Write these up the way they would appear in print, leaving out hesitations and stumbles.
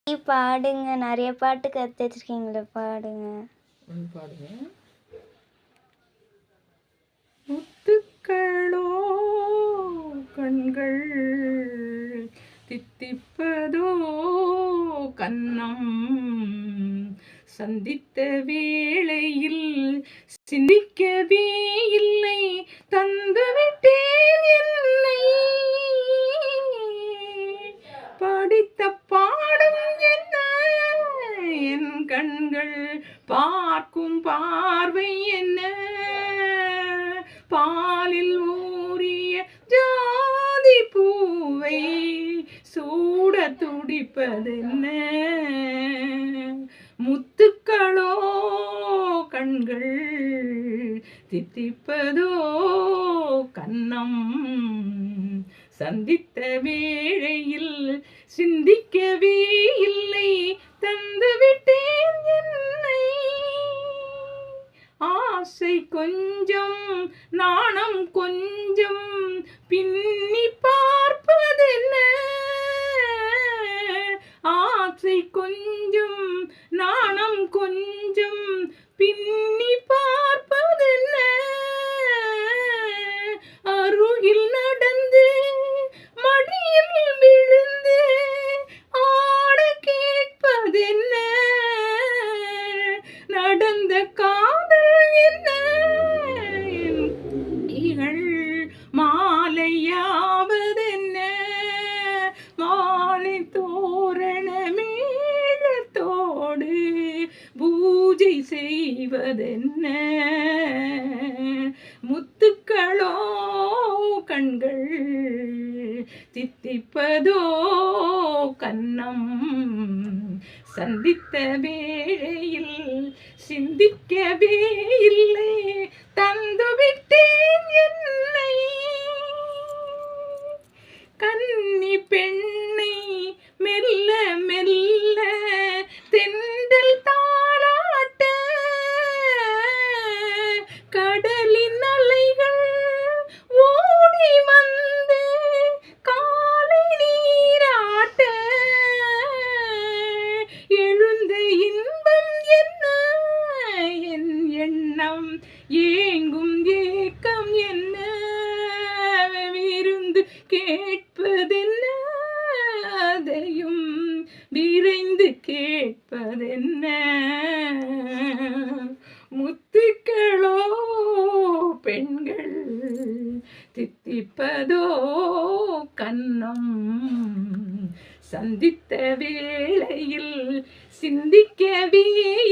பாடுங்க. நிறைய பாட்டு கத்து வச்சிருக்கீங்களே, பாடுங்க. பாடுங்க. முத்துக்களோ கண்கள் தித்திப்பதோ கன்னம் சந்தித்த வேளையில் சிந்திக்கவே இல்லை தந்துவிட்டேன் என்னை படித்த பாடம் என்ன என் கண்கள் பார்க்கும் பார்வை என்ன பாலில் ஊறிய ஜாதி பூவை சூட துடிப்பதென்ன முத்துக்களோ கண்கள் தித்திப்பதோ கன்னம் சந்தித்த வேளையில் சிந்திக்கவே இல்லை தந்துவிட்டேன் என்னை ஆசை கொஞ்சம் நாணம் கொஞ்சம் பின்னி பார்ப்பதென்ன ஆசை கொஞ்சம் நாணம் கொஞ்சம் பின்னி பார்ப்பதென்ன அருகில் நடந்து மடியில் விழுந்து ஆட கேட்பதென்ன நடந்த காதல் என்ன இகள் மாலையாவதென்ன மாலை தோரண மேளத்தோடு பூஜை செய்வதென்ன முத்துக்களோ கண்கள் தித்திப்பதோ கன்னம் சந்தித்த வேளையில் சிந்திக்கவே இல்லை தந்துவிட்டேன் என்னை கன்னி பெண்ணை மெல்ல மெல்ல தென்றல் தாளாட்ட கடலின் அலைகள் ஓடி வந்து காலை நீராட்ட எழுந்த இன்பம் என்ன என் எண்ணம் ஏங்கும் ஏக்கம் என்ன விருந்து கேட்பதென்ன அதையும் விரைந்து கேட்பதென்ன முத்துக்களோ பெண்கள் தித்திப்பதோ கன்னம் சந்தித்த வேளையில் சிந்திக்கவே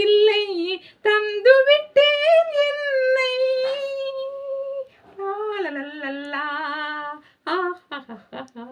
இல்லை தந்துவிட்டேன் என்னை லா லா லா லா